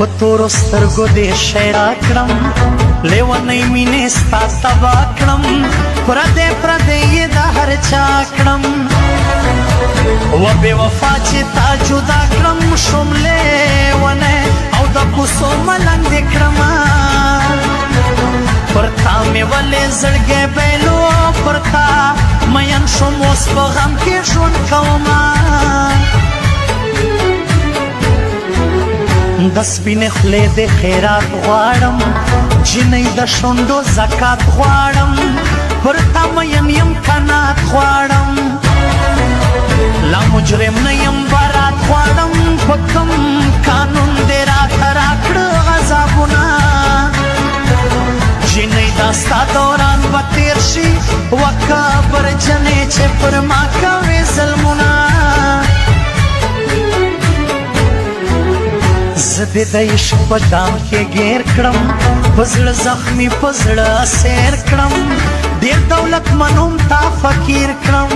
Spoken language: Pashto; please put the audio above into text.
په تورو سترګو دې شیرا کړم لیونۍ مینې ستا تبا کړم پردی یې د هر چا کړم و بې وفا چې تا جدا کړم شوم لیونی او د کوڅو ملنګ دې کړمه پر تا مې ولې زړګی بیلو پر تا مین شوم اوس په غم کې ژوند کومه د سپینې خولې د خیرات غواړم جنۍ د شونډو زکات غواړم پر تا مین یم قنات غواړم لا مجرم نه یم برات غواړم په کوم قانون دې راته راکړه غضبونه جنۍ دا ستا دوران به تېر شي وکبر جنې چې پر ما کوې ظلمونه زه دې د عشق په دام کې ګیر کړم په زړه زخمي په زړه سیر کړم ډېر دولت منوم تا فقیر کړم